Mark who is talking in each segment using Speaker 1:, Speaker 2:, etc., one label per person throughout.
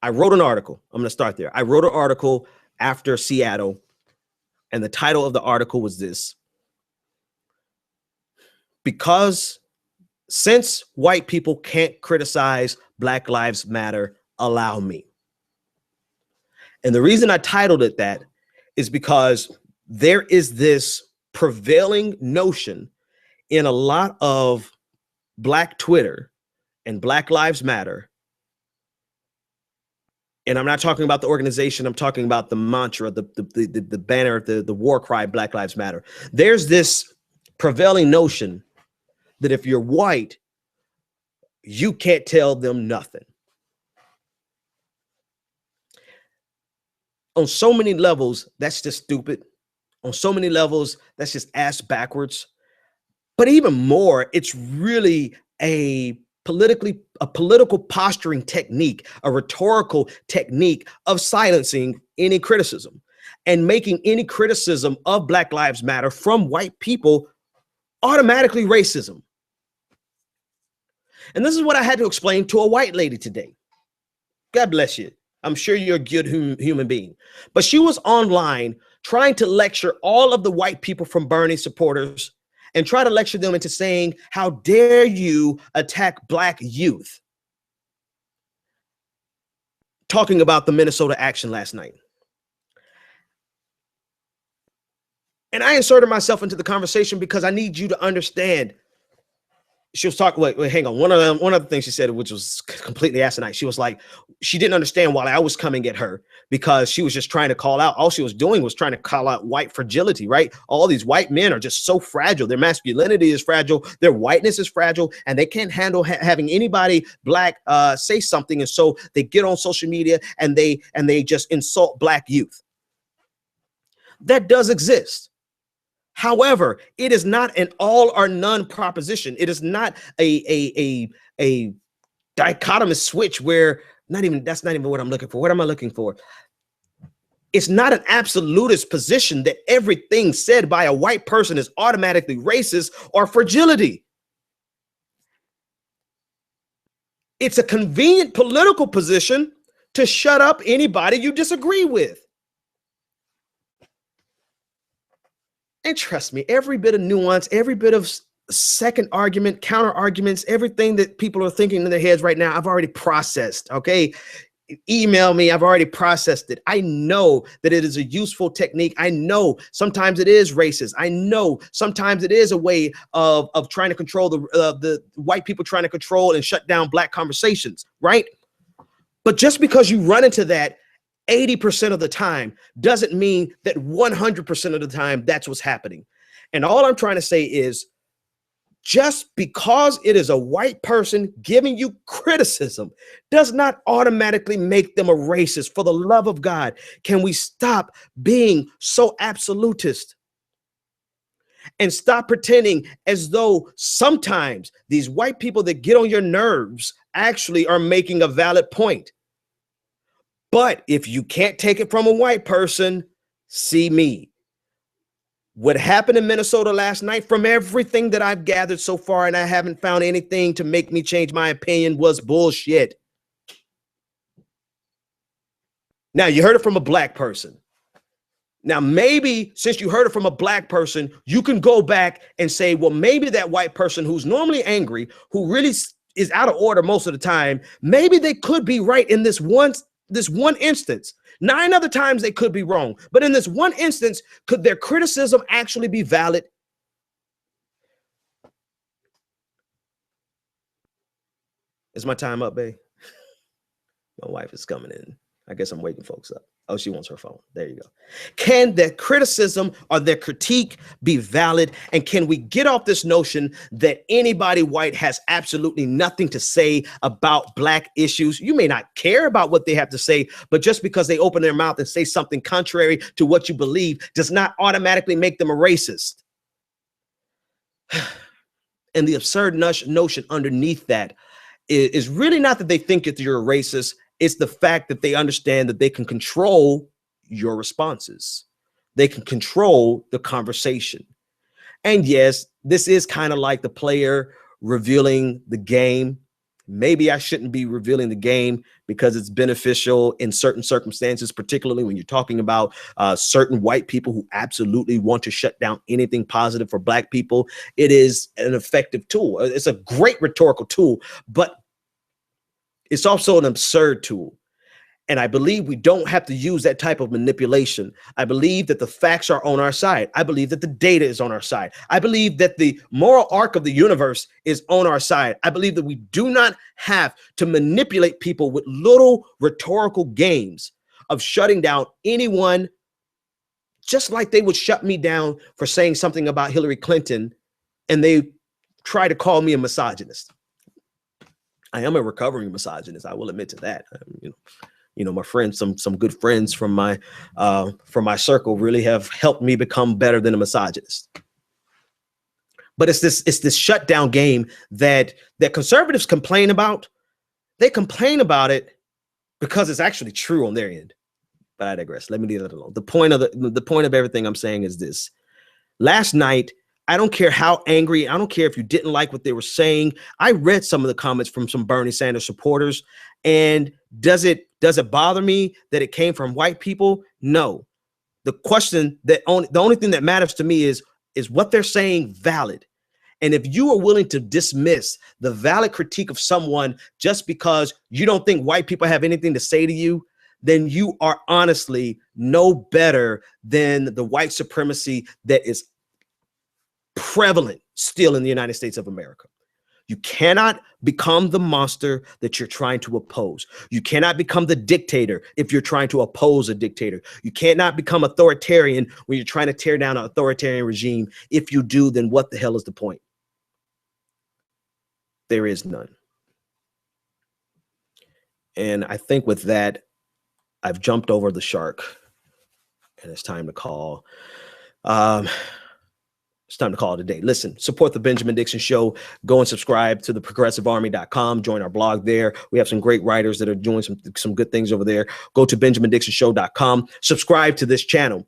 Speaker 1: I wrote an article. I'm going to start there. I wrote an article after Seattle, and the title of the article was this: because since white people can't criticize Black Lives Matter, allow me. And the reason I titled it that is because there is this prevailing notion in a lot of Black Twitter and Black Lives Matter. And I'm not talking about the organization. I'm talking about the mantra, the banner, the war cry, Black Lives Matter. There's this prevailing notion that if you're white, you can't tell them nothing. On so many levels, that's just stupid. On so many levels, that's just ass backwards. But even more, it's really a political posturing technique, a rhetorical technique of silencing any criticism and making any criticism of Black Lives Matter from white people automatically racism. And this is what I had to explain to a white lady today. God bless you. I'm sure you're a good human being. But she was online trying to lecture all of the white people from Bernie supporters and try to lecture them into saying, how dare you attack Black youth? Talking about the Minnesota action last night. And I inserted myself into the conversation because I need you to understand. She was talking, wait, hang on. One of the things she said, which was completely asinine. She was like, she didn't understand why I was coming at her because she was just trying to call out. All she was doing was trying to call out white fragility, right? All these white men are just so fragile. Their masculinity is fragile. Their whiteness is fragile, and they can't handle having anybody Black say something. And so they get on social media and they just insult Black youth. That does exist. However, it is not an all or none proposition. It is not a dichotomous switch where that's not even what I'm looking for. What am I looking for? It's not an absolutist position that everything said by a white person is automatically racist or fragility. It's a convenient political position to shut up anybody you disagree with. And trust me, every bit of nuance, every bit of second argument, counter arguments, everything that people are thinking in their heads right now, I've already processed, okay? Email me, I've already processed it. I know that it is a useful technique. I know sometimes it is racist. I know sometimes it is a way of trying to control the white people trying to control and shut down Black conversations, right? But just because you run into that 80% of the time doesn't mean that 100% of the time that's what's happening. And all I'm trying to say is just because it is a white person giving you criticism does not automatically make them a racist. For the love of God, can we stop being so absolutist and stop pretending as though sometimes these white people that get on your nerves actually are making a valid point? But if you can't take it from a white person, see me. What happened in Minnesota last night, from everything that I've gathered so far, and I haven't found anything to make me change my opinion, was bullshit. Now, you heard it from a Black person. Now, maybe since you heard it from a Black person, you can go back and say, well, maybe that white person who's normally angry, who really is out of order most of the time, maybe they could be right in this one instance. 9 other times they could be wrong, but in this one instance, could their criticism actually be valid? Is my time up, babe? My wife is coming in. I guess I'm waking folks up. Oh, she wants her phone. There you go. Can their criticism or their critique be valid? And can we get off this notion that anybody white has absolutely nothing to say about Black issues? You may not care about what they have to say, but just because they open their mouth and say something contrary to what you believe does not automatically make them a racist. And the absurd notion underneath that is really not that they think that you're a racist. It's the fact that they understand that they can control your responses. They can control the conversation. And yes, this is kind of like the player revealing the game. Maybe I shouldn't be revealing the game because it's beneficial in certain circumstances, particularly when you're talking about certain white people who absolutely want to shut down anything positive for Black people. It is an effective tool. It's a great rhetorical tool, but it's also an absurd tool. And I believe we don't have to use that type of manipulation. I believe that the facts are on our side. I believe that the data is on our side. I believe that the moral arc of the universe is on our side. I believe that we do not have to manipulate people with little rhetorical games of shutting down anyone, just like they would shut me down for saying something about Hillary Clinton and they try to call me a misogynist. I am a recovering misogynist. I will admit to that. My friends, some good friends from my circle really have helped me become better than a misogynist. But it's this shutdown game that conservatives complain about. They complain about it because it's actually true on their end. But I digress. Let me leave that alone. The point of everything I'm saying is this. Last night, I don't care how angry, I don't care if you didn't like what they were saying. I read some of the comments from some Bernie Sanders supporters, and does it bother me that it came from white people? No. The only thing that matters to me is what they're saying valid? And if you are willing to dismiss the valid critique of someone just because you don't think white people have anything to say to you, then you are honestly no better than the white supremacy that is prevalent still in the United States of America. You cannot become the monster that you're trying to oppose. You cannot become the dictator if you're trying to oppose a dictator. You cannot become authoritarian when you're trying to tear down an authoritarian regime. If you do, then what the hell is the point? There is none. And I think with that, I've jumped over the shark, and it's time to call. It's time to call it a day. Listen, support the Benjamin Dixon Show. Go and subscribe to theprogressivearmy.com. Join our blog there. We have some great writers that are doing some good things over there. Go to benjamindixonshow.com. Subscribe to this channel.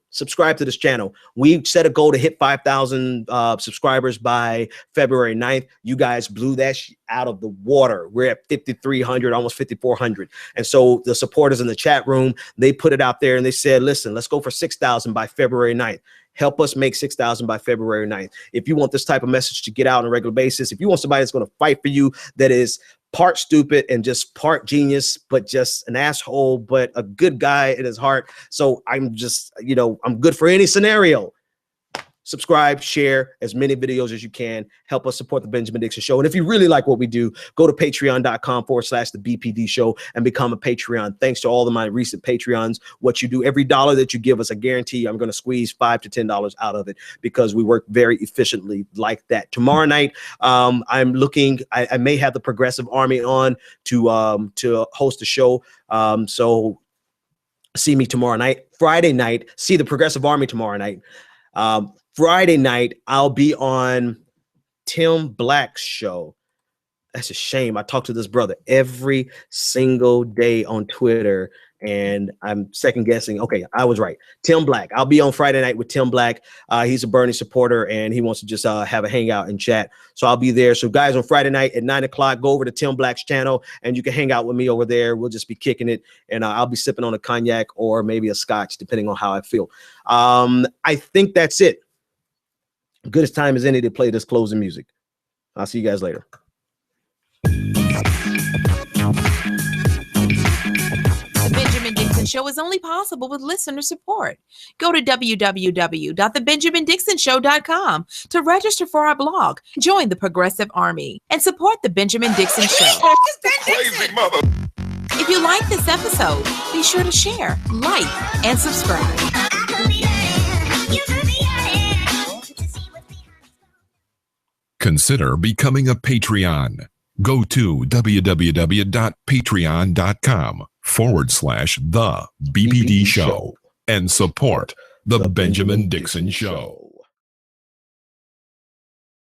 Speaker 1: We set a goal to hit 5,000 subscribers by February 9th. You guys blew that out of the water. We're at 5,300, almost 5,400. And so the supporters in the chat room, they put it out there and they said, listen, let's go for 6,000 by February 9th. Help us make 6,000 by February 9th. If you want this type of message to get out on a regular basis, if you want somebody that's going to fight for you, that is part stupid and just part genius, but just an asshole, but a good guy in his heart. So I'm just, I'm good for any scenario. Subscribe, share as many videos as you can. Help us support the Benjamin Dixon Show. And if you really like what we do, go to patreon.com/the BPD Show and become a Patreon. Thanks to all of my recent Patreons. What you do, every dollar that you give us, I guarantee I'm going to squeeze $5 to $10 out of it because we work very efficiently like that. Tomorrow night, I'm looking, I may have the Progressive Army on to host a show. So see me tomorrow night. Friday night, see the Progressive Army tomorrow night. Friday night, I'll be on Tim Black's show. That's a shame. I talk to this brother every single day on Twitter, and I'm second guessing. Okay, I was right. Tim Black. I'll be on Friday night with Tim Black. He's a Bernie supporter, and he wants to just have a hangout and chat. So I'll be there. So guys, on Friday night at 9 o'clock, go over to Tim Black's channel, and you can hang out with me over there. We'll just be kicking it, and I'll be sipping on a cognac or maybe a scotch, depending on how I feel. I think that's it. Good as time as any to play this closing music. I'll see you guys later.
Speaker 2: The Benjamin Dixon Show is only possible with listener support. Go to www.thebenjamindixonshow.com to register for our blog, join the Progressive Army, and support the Benjamin Dixon Show.
Speaker 3: Crazy mother.
Speaker 2: If you like this episode, be sure to share, like, and subscribe.
Speaker 3: Consider becoming a Patreon. Go to www.patreon.com/the BPD Show and support the Benjamin Dixon Show.